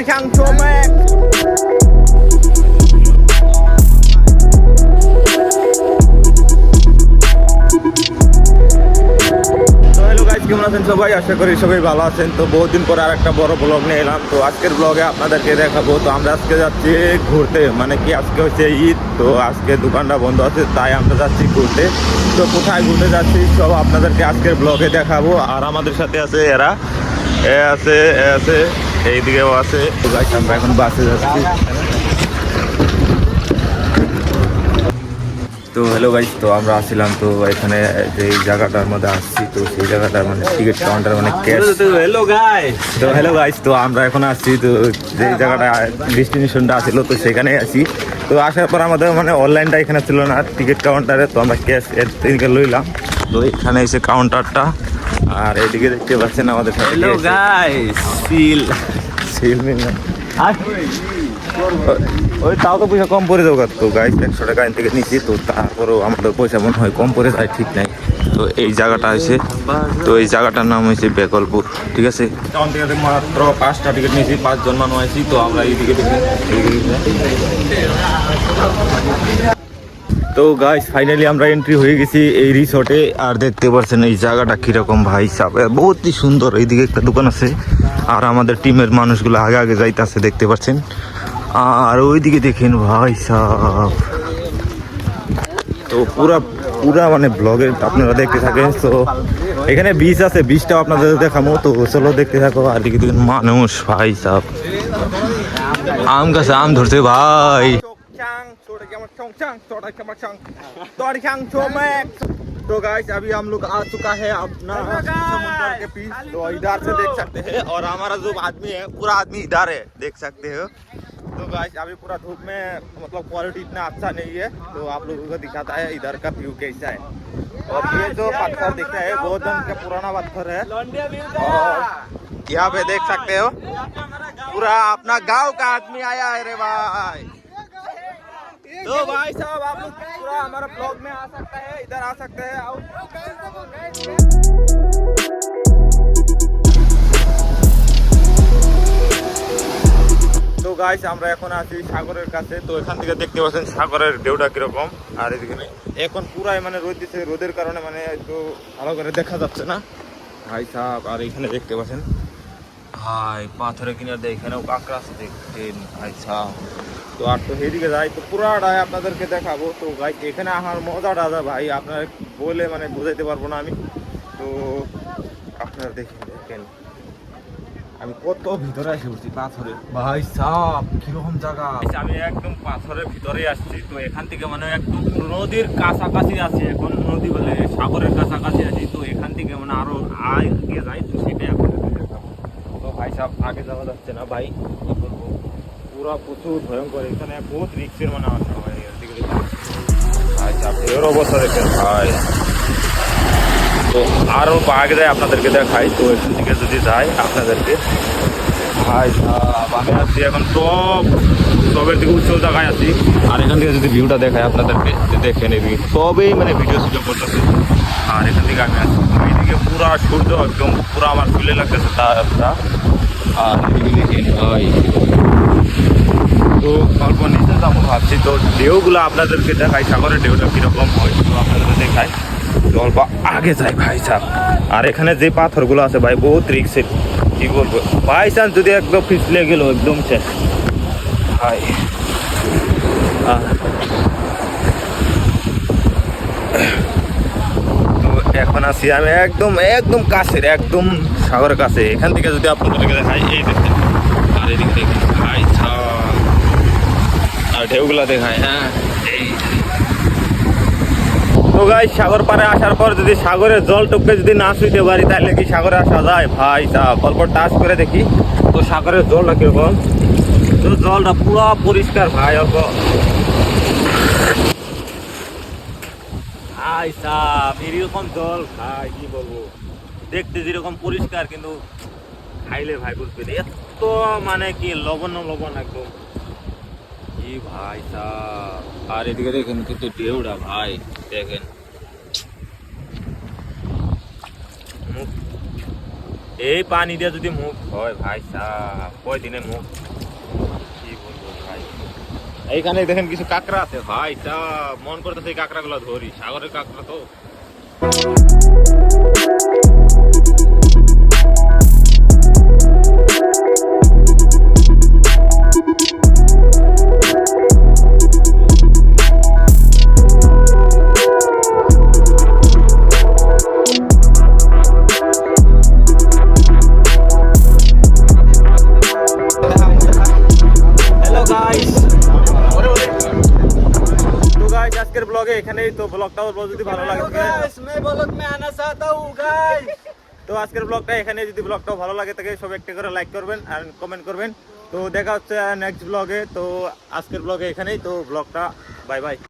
কেমন আছেন সবাই? আশা করি সবাই ভালো আছেন। তো বহুদিন পরে আর একটা বড় ব্লগ নিয়ে এলাম। তো আজকের ব্লগে আপনাদেরকে দেখাবো। তো আমরা আজকে যাচ্ছি ঘুরতে, মানে কি আজকে হচ্ছে ঈদ, তো আজকে দোকানটা বন্ধ আছে, তাই আমরা যাচ্ছি ঘুরতে। তো কোথায় ঘুরতে যাচ্ছি সব আপনাদেরকে আজকের ব্লগে দেখাবো। আর আমাদের সাথে আছে এরা, এ আছে এইদিকেও আছে। তো গাইস আমরা এখন বাসে যাচ্ছি। তো হ্যালো গাইস, তো আমরা আসছিলাম তো এখানে যে জায়গাটার মধ্যে আসছি, তো সেই জায়গাটার মানে টিকিট কাউন্টার মানে ক্যাশ। হ্যালো গাইস, তো আমরা এখন আসছি তো যে জায়গাটা ডেস্টিনেশনটা আসছিল, তো সেখানে আসি। তো আসার পর আমাদের মানে অনলাইনটা এখানে ছিল না টিকিট কাউন্টারে, তো আমরা ক্যাশ এদিকে লইলাম। তো এখানে এসে কাউন্টারটা, আর এদিকে দেখতে পাচ্ছেন আমাদের সাথে হ্যালো গাইস, সিল মিল ওই তাও তো পয়সা কম পড়ে যাবে। তো গাইস 100 টাকা এখান থেকে নিচ্ছি, তো তারপরেও আমাদের পয়সা মনে হয় কম পড়ে যায়, ঠিক নাই। তো এই জায়গাটা আছে, তো এই জায়গাটার নাম হয়েছে বেকলপুর, ঠিক আছে। টাউন থেকে মাত্র 5টা টিকিট নিয়েছি, 5 জন মানুষ আছি। তো আমরা এইদিকে তো গাইস ফাইনালি আমরা এন্ট্রি হয়ে গেছি এই রিসোর্টে। আর দেখতে পাচ্ছেন এই জায়গাটা কিরকম ভাই সাহেব, বহুতই সুন্দর। এইদিকে একটা দোকান আছে, আর আমাদের টিমের মানুষগুলো আগে আগে যাইতেছে দেখতে পাচ্ছেন। আর ওইদিকে দেখেন ভাই সাহেব, তো পুরা মানে ব্লগে আপনারা দেখতে থাকেন। তো এখানে বিচ আছে, বিচটাও আপনাদের দেখাবো, তো চলো দেখতে থাকো। আর দিকে দেখেন মানুষ ভাই সাহেব, আম গাছে আম ধরছে ভাই। तो गाइस अभी हम लोग आ चुका है अपना समुद्र के बीच। तो इधर से देख सकते हैं, और हमारा जो आदमी है पूरा आदमी इधर है, देख सकते हो। तो गाइस अभी पूरा धूप में मतलब क्वालिटी इतना अच्छा नहीं है, तो आप लोगों को दिखाता है इधर का व्यू कैसा है। और ये जो पत्थर दिखता है बहुत दिन का पुराना पत्थर है, और यहाँ पे देख सकते हो पूरा अपना गांव का आदमी आया है रे भाई। तो भाई साहब आप लोग पूरा हमारा ब्लॉग में आ सकते हैं, इधर आ सकते हैं, आओ। তো গাইস আমরা এখন আছি সাগরের কাছে। তো এখান থেকে দেখতে পাচ্ছেন সাগরের ঢেউটা কিরকম। আর এদিকে এখন পুরাই মানে রোদ দিচ্ছে, রোদের কারণে মানে একটু ভালো করে দেখা যাচ্ছে না ভাই সাহেব। আর এখানে দেখতে পাচ্ছেন ভাই পাথরের কিনারে এখানেও কাঁকড়া আছে দেখছেন ভাই সাহেব। তো আর তো এদিকে যাই, তো পুরাটাই আপনাদেরকে দেখাবো। তো গাইস এখানে আমার মজাটা আছে ভাই, আপনারা বলে মানে বোঝাইতে পারবো না আমি। তো আপনারা দেখেন আমি কত ভিতরে এসে পড়ছি পাথরে ভাই সাহেব, কিরকম জায়গা। আমি একদম পাথরের ভিতরে আসছি। তো এখান থেকে মানে একদম নদীর কাছাকাছি আছি, এখন নদী বলে সাগরের কাছাকাছি আছি। তো এখান থেকে মানে আরো আগে যাই, তো সেটাই এখন দেখাবো। তো ভাই সাহেব আগে যাওয়া যাচ্ছে না ভাই, কি করবো, পুরা প্রচুর ভয়ঙ্কর। এখানে বহুত রিক্সের মানে আসা ভাই। ভাই সাহেব এর অবস্থা দেখেন ভাই। তো আরও আগে যায় আপনাদেরকে দেখাই। তো এখান থেকে যদি যাই আপনাদেরকে ভাই আমি আছি এখন টবের দিকে উচ্চ জায়গায় আছি। আর এখান থেকে যদি ভিউটা দেখাই আপনাদেরকে, দেখেন এদিকে সবেই মানে ভিডিও সুযোগ করতেছে। আর এখান থেকে আমি আছি এইদিকে পুরা সূর্য একদম পুরা আমার চুলে লাগতেছে তারা। আর এদিকে দেখেন ভাই, তো অল্প নিচে যাবো ভাবছি। তো ঢেউগুলো আপনাদেরকে দেখাই, সাগরের ঢেউটা কীরকম হয় তো আপনাদেরকে দেখাই। তো অল্প আগে যাই ভাই সাহেব। আর এখানে যে পাথরগুলো আছে ভাই বহুত রিক্সের, কি বলবো, বাই চান্স যদি একদম পিছলে গেল একদম শেষ ভাই। তো এখন আছি আমি একদম একদম কাছের, একদম সাগরের কাছে। এখান থেকে যদি আপনাদেরকে দেখাই, এই দেখেন আর এদিকে দেখেন ভাই সাহেব, আর ঢেউগুলা দেখায়। হ্যাঁ এই তো গাইস সাগর পারে আসার পর যদি সাগরের জল টপকে যদি না শুইতে পারি, তাহলে কি সাগরে আসা যায় ভাই সাহেব? অল্প টাচ করে দেখি তো সাগরের জলটা কিরকম। তো জলটা পুরো পরিষ্কার ভাই, অল্প ভাই সাহেব এরকম জল ভাই কি বলবো, দেখতে যেরকম পরিষ্কার কিন্তু খাইলে ভাই বুঝবে এত মানে কি লবণ লবণ একদম কি ভাই সাহেব। আর এদিকে দেখেন কিন্তু ঢেউটা ভাই দেখেন, এই পানি দিয়ে যদি মুখ হয় ভাই সাহেব কয়দিনে মুখ এইখানে দেখেন কিছু কাঁকড়া আছে ভাই, তা মন করতেছে এই কাঁকড়াগুলো ধরি, সাগরের কাঁকড়া তো। হ্যালো গাইস, তো গাইস আজকের ব্লগে এখানেই। তো ব্লগটা যদি ভালো লাগে তো আজকের ব্লগটা এখানে, যদি ব্লগটাও ভালো লাগে থাকে সব একটা করে লাইক করবেন আর কমেন্ট করবেন। তো দেখা হচ্ছে নেক্সট ব্লগে। তো আজকের ব্লগে এখানেই। তো ব্লগটা বাই বাই।